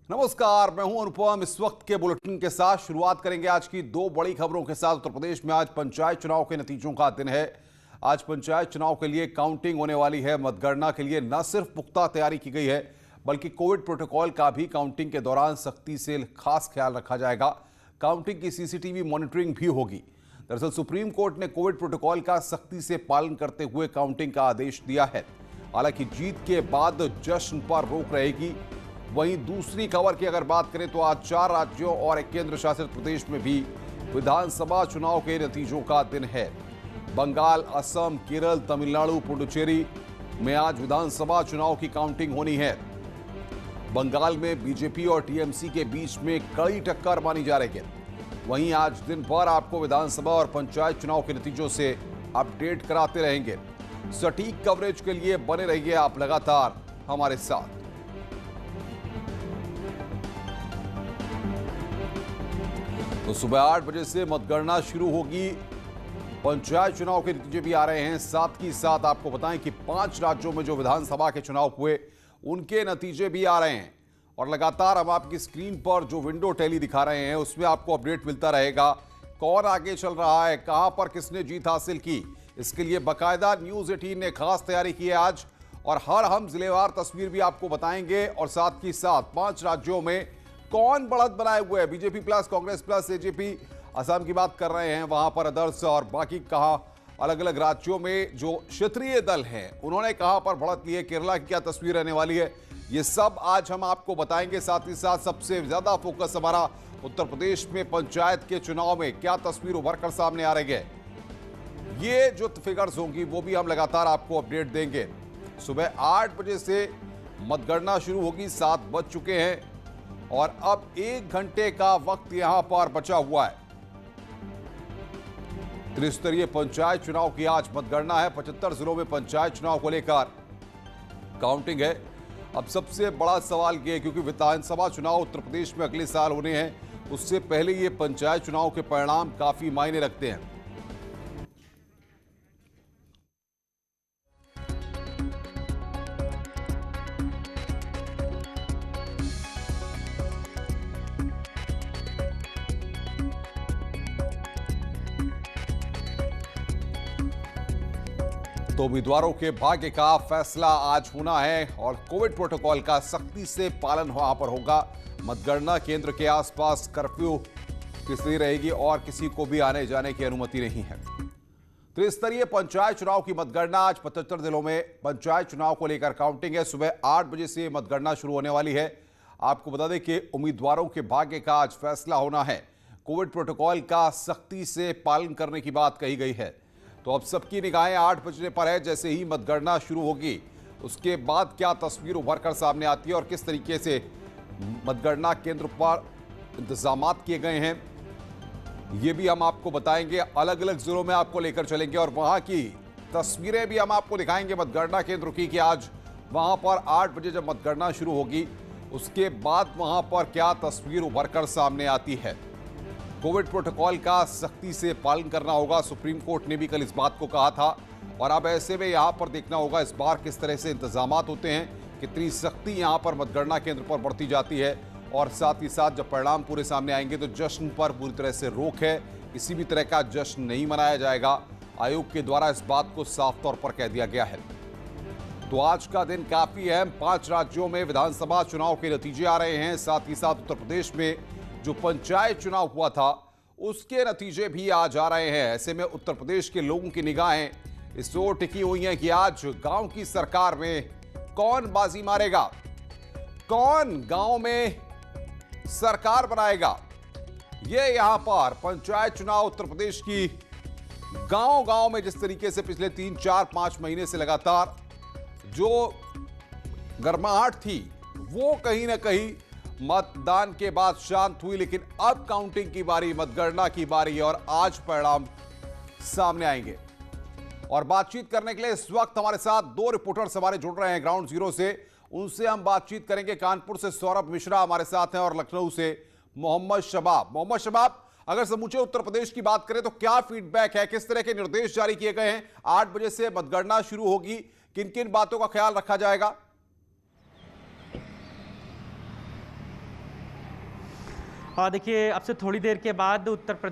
नमस्कार, मैं हूं अनुपम। इस वक्त के बुलेटिन के साथ शुरुआत करेंगे आज की दो बड़ी खबरों के साथ। उत्तर प्रदेश में आज पंचायत चुनाव के नतीजों का दिन है। आज पंचायत चुनाव के लिए काउंटिंग होने वाली है। मतगणना के लिए न सिर्फ पुख्ता तैयारी की गई है, बल्कि कोविड प्रोटोकॉल का भी काउंटिंग के दौरान सख्ती से खास ख्याल रखा जाएगा। काउंटिंग की सीसीटीवी मॉनिटरिंग भी होगी। दरअसल सुप्रीम कोर्ट ने कोविड प्रोटोकॉल का सख्ती से पालन करते हुए काउंटिंग का आदेश दिया है। हालांकि जीत के बाद जश्न पर रोक रहेगी। वहीं दूसरी खबर की अगर बात करें तो आज 4 राज्यों और एक केंद्र शासित प्रदेश में भी विधानसभा चुनाव के नतीजों का दिन है। बंगाल, असम, केरल, तमिलनाडु, पुडुचेरी में आज विधानसभा चुनाव की काउंटिंग होनी है। बंगाल में बीजेपी और टीएमसी के बीच में कड़ी टक्कर मानी जा रही है। वहीं आज दिन भर आपको विधानसभा और पंचायत चुनाव के नतीजों से अपडेट कराते रहेंगे। सटीक कवरेज के लिए बने रहिए आप लगातार हमारे साथ। तो सुबह 8 बजे से मतगणना शुरू होगी। पंचायत चुनाव के नतीजे भी आ रहे हैं। साथ ही साथ आपको बताएं कि 5 राज्यों में जो विधानसभा के चुनाव हुए उनके नतीजे भी आ रहे हैं। और लगातार हम आपकी स्क्रीन पर जो विंडो टैली दिखा रहे हैं उसमें आपको अपडेट मिलता रहेगा। कौन आगे चल रहा है, कहां पर किसने जीत हासिल की, इसके लिए बाकायदा न्यूज़ 18 ने खास तैयारी की है आज। और हर हम जिलेवार तस्वीर भी आपको बताएंगे। और साथ ही साथ 5 राज्यों में कौन बढ़त बनाए हुए है, BJP plus, Congress plus, AJP, Assam की बात कर रहे हैं, वहां पर अदर्स, और बाकी कहां अलग अलग राज्यों में जो क्षेत्रीय दल हैं उन्होंने कहां पर बढ़त ली है, केरला की क्या तस्वीर रहने वाली है, ये सब आज हम आपको बताएंगे। साथ ही साथ सबसे ज्यादा फोकस हमारा उत्तर प्रदेश में पंचायत के चुनाव में क्या तस्वीर उभर कर सामने आ रही है, ये जो फिगर्स होंगी वो भी हम लगातार आपको अपडेट देंगे। सुबह 8 बजे से मतगणना शुरू होगी। 7 बज चुके हैं और अब 1 घंटे का वक्त यहां पर बचा हुआ है। त्रिस्तरीय पंचायत चुनाव की आज मतगणना है। 75 जिलों में पंचायत चुनाव को लेकर काउंटिंग है। अब सबसे बड़ा सवाल यह है, क्योंकि विधानसभा चुनाव उत्तर प्रदेश में अगले साल होने हैं, उससे पहले ये पंचायत चुनाव के परिणाम काफी मायने रखते हैं। तो उम्मीदवारों के भाग्य का फैसला आज होना है और कोविड प्रोटोकॉल का सख्ती से पालन वहां पर होगा। मतगणना केंद्र के आसपास कर्फ्यू की स्थिति रहेगी और किसी को भी आने जाने की अनुमति नहीं है। त्रिस्तरीय पंचायत चुनाव की मतगणना आज 75 जिलों में पंचायत चुनाव को लेकर काउंटिंग है। सुबह 8 बजे से मतगणना शुरू होने वाली है। आपको बता दें कि उम्मीदवारों के भाग्य का आज फैसला होना है। कोविड प्रोटोकॉल का सख्ती से पालन करने की बात कही गई है। तो अब सबकी निगाहें 8 बजने पर है। जैसे ही मतगणना शुरू होगी उसके बाद क्या तस्वीर उभर कर सामने आती है और किस तरीके से मतगणना केंद्र पर इंतजाम किए गए हैं, ये भी हम आपको बताएंगे। अलग अलग जिलों में आपको लेकर चलेंगे और वहां की तस्वीरें भी हम आपको दिखाएंगे मतगणना केंद्र की, कि आज वहां पर 8 बजे जब मतगणना शुरू होगी उसके बाद वहां पर क्या तस्वीर उभर कर सामने आती है। कोविड प्रोटोकॉल का सख्ती से पालन करना होगा। सुप्रीम कोर्ट ने भी कल इस बात को कहा था और अब ऐसे में यहां पर देखना होगा इस बार किस तरह से इंतजामात होते हैं, कितनी सख्ती यहां पर मतगणना केंद्र पर बढ़ती जाती है। और साथ ही साथ जब परिणाम पूरे सामने आएंगे तो जश्न पर पूरी तरह से रोक है, किसी भी तरह का जश्न नहीं मनाया जाएगा। आयोग के द्वारा इस बात को साफ तौर पर कह दिया गया है। तो आज का दिन काफी अहम। 5 राज्यों में विधानसभा चुनाव के नतीजे आ रहे हैं। साथ ही साथ उत्तर प्रदेश में जो पंचायत चुनाव हुआ था उसके नतीजे भी आज आ रहे हैं। ऐसे में उत्तर प्रदेश के लोगों की निगाहें इस ओर टिकी हुई हैं कि आज गांव की सरकार में कौन बाजी मारेगा, कौन गांव में सरकार बनाएगा। ये यहां पर पंचायत चुनाव उत्तर प्रदेश की गांव गांव में जिस तरीके से पिछले 3, 4, 5 महीने से लगातार जो गर्माहट थी वो कहीं ना कहीं मतदान के बाद शांत हुई। लेकिन अब काउंटिंग की बारी, मतगणना की बारी और आज परिणाम सामने आएंगे। और बातचीत करने के लिए इस वक्त हमारे साथ 2 रिपोर्टर्स हमारे जुड़ रहे हैं ग्राउंड जीरो से। उनसे हम बातचीत करेंगे। कानपुर से सौरभ मिश्रा हमारे साथ हैं और लखनऊ से मोहम्मद शबाब। मोहम्मद शबाब, अगर समूचे उत्तर प्रदेश की बात करें तो क्या फीडबैक है, किस तरह के निर्देश जारी किए गए हैं? 8 बजे से मतगणना शुरू होगी, किन किन बातों का ख्याल रखा जाएगा? देखिए अब से थोड़ी देर के बाद उत्तर प्रदेश